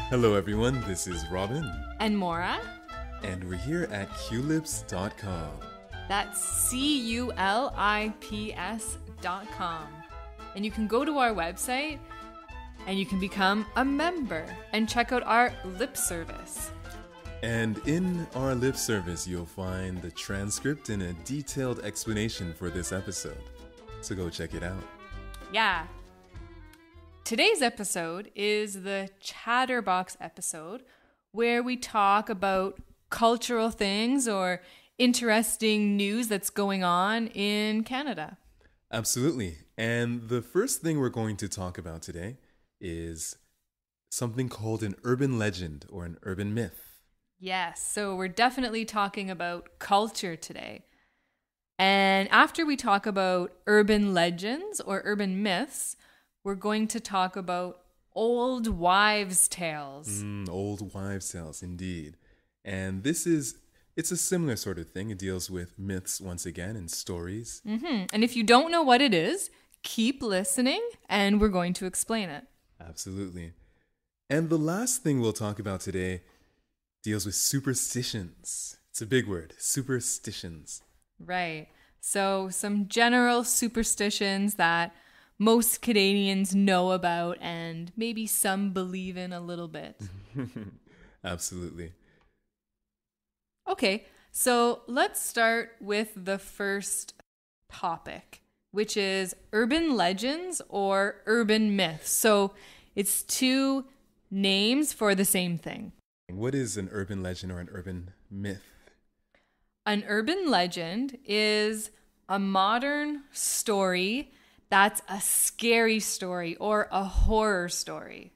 Hello everyone, this is Robin, And Mora, and we're here at culips.com. that's CULIPS.com. And you can go to our website and you can become a member and check out our lip service. And in our lip service, you'll find the transcript and a detailed explanation for this episode. So go check it out. Yeah. Today's episode is the Chatterbox episode, where we talk about cultural things or interesting news that's going on in Canada. Absolutely. And the first thing we're going to talk about today is something called an urban legend or an urban myth. Yes, so we're definitely talking about culture today. And after we talk about urban legends or urban myths, we're going to talk about old wives' tales. Old wives' tales, indeed. And it's a similar sort of thing. It deals with myths once again and stories. And if you don't know what it is, keep listening and we're going to explain it. Absolutely. And the last thing we'll talk about today deals with superstitions. It's a big word, superstitions. Right. So some general superstitions that most Canadians know about and maybe some believe in a little bit. Absolutely. Okay, so let's start with the first topic, which is urban legends or urban myths. So it's two names for the same thing. What is an urban legend or an urban myth? An urban legend is a modern story that's a scary story or a horror story.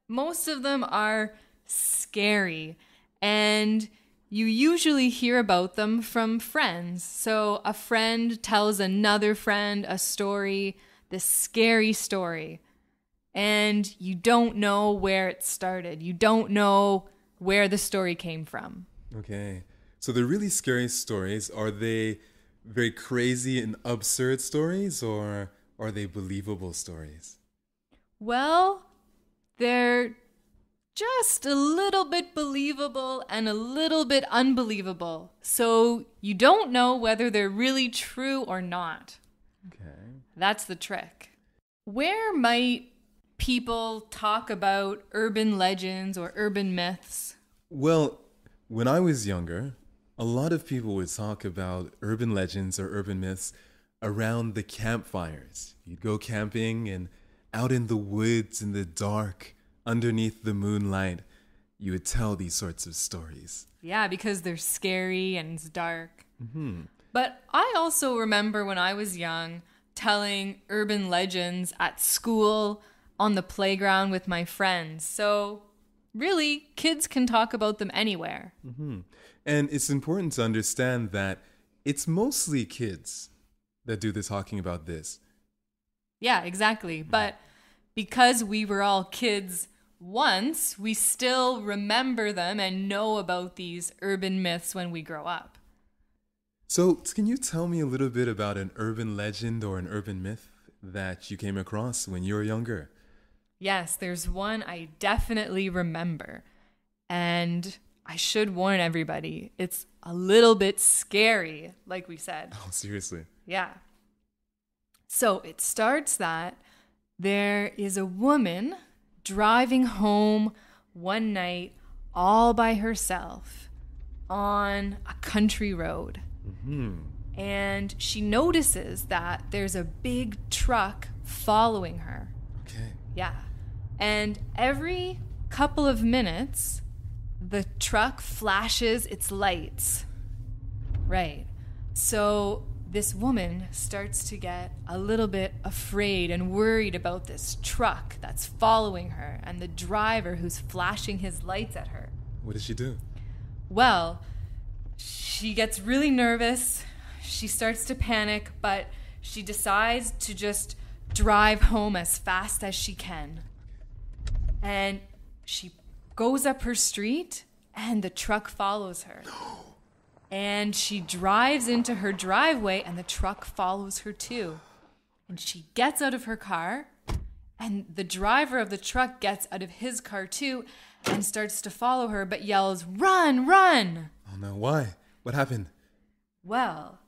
Most of them are scary, and you usually hear about them from friends. So a friend tells another friend a story, this scary story, and you don't know where it started. You don't know where the story came from. Okay. So the really scary stories, are they very crazy and absurd stories, or are they believable stories? Well, they're just a little bit believable and a little bit unbelievable. So you don't know whether they're really true or not. Okay. That's the trick. Where might people talk about urban legends or urban myths? Well, when I was younger, a lot of people would talk about urban legends or urban myths around the campfires. You'd go camping and out in the woods in the dark, underneath the moonlight, you would tell these sorts of stories. Yeah, because they're scary and it's dark. But I also remember when I was young telling urban legends at school, on the playground with my friends. So really, kids can talk about them anywhere. And it's important to understand that it's mostly kids that do the talking about this. Yeah, exactly. But because we were all kids once, we still remember them and know about these urban myths when we grow up. So, can you tell me a little bit about an urban legend or an urban myth that you came across when you were younger? Yes, there's one I definitely remember. And I should warn everybody, it's a little bit scary, like we said. Oh, seriously? Yeah. So it starts that there is a woman driving home one night all by herself on a country road. And she notices that there's a big truck following her. Okay. Yeah. And every couple of minutes, the truck flashes its lights. Right. So this woman starts to get a little bit afraid and worried about this truck that's following her and the driver who's flashing his lights at her. What did she do? Well, she gets really nervous. She starts to panic, but she decides to just drive home as fast as she can. And she goes up her street and the truck follows her. And she drives into her driveway and the truck follows her too. And she gets out of her car and the driver of the truck gets out of his car too. and starts to follow her, but yells, "Run, run!" Oh no, why? What happened? Well,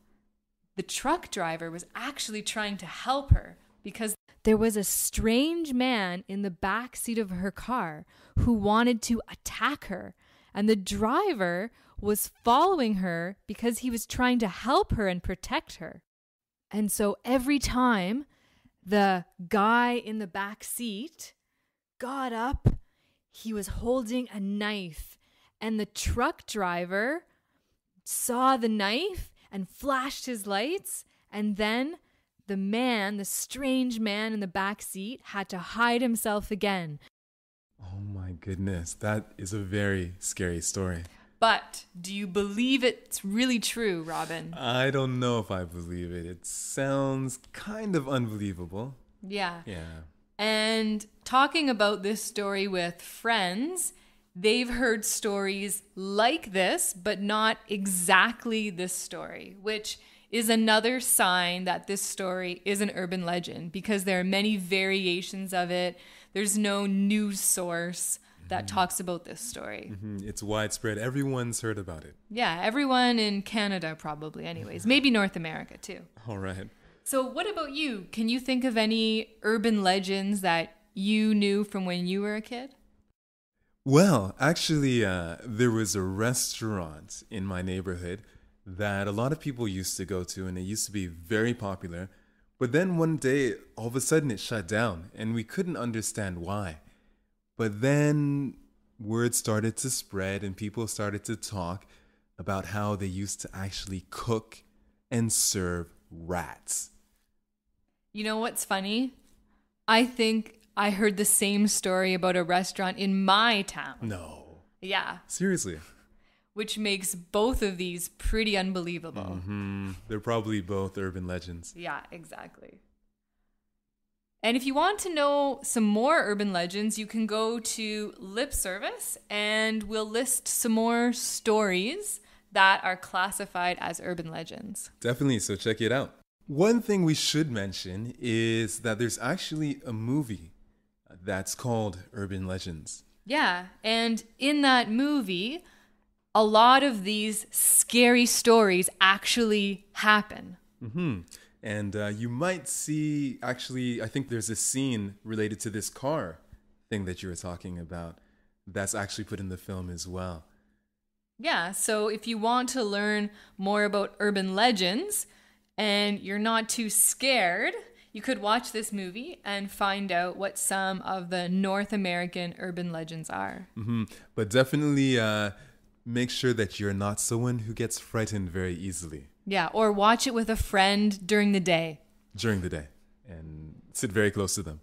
the truck driver was actually trying to help her because there was a strange man in the back seat of her car who wanted to attack her. And the driver was following her because he was trying to help her and protect her. And so every time the guy in the back seat got up, he was holding a knife. And the truck driver saw the knife and flashed his lights. And then the strange man in the back seat, had to hide himself again. Oh my goodness, that is a very scary story. But do you believe it's really true, Robin? I don't know if I believe it. It sounds kind of unbelievable. Yeah. Yeah. And talking about this story with friends, they've heard stories like this, but not exactly this story, which is another sign that this story is an urban legend because there are many variations of it. There's no news source that talks about this story. It's widespread. Everyone's heard about it. Yeah, everyone in Canada probably anyways. Maybe North America too. All right. So what about you? Can you think of any urban legends that you knew from when you were a kid? Well, actually, there was a restaurant in my neighborhood that a lot of people used to go to, and it used to be very popular. But then one day, all of a sudden, it shut down, and we couldn't understand why. But then word started to spread, and people started to talk about how they used to actually cook and serve rats. You know what's funny? I think I heard the same story about a restaurant in my town. No. Yeah. Seriously. Which makes both of these pretty unbelievable. They're probably both urban legends. Yeah, exactly. And if you want to know some more urban legends, you can go to Lip Service and we'll list some more stories that are classified as urban legends. Definitely, so check it out. One thing we should mention is that there's actually a movie that's called Urban Legends. Yeah, and in that movie, a lot of these scary stories actually happen. And you might see, actually, I think there's a scene related to this car thing that you were talking about that's actually put in the film as well. Yeah, so if you want to learn more about urban legends and you're not too scared, you could watch this movie and find out what some of the North American urban legends are. But definitely make sure that you're not someone who gets frightened very easily. Yeah, or watch it with a friend during the day. During the day. And sit very close to them.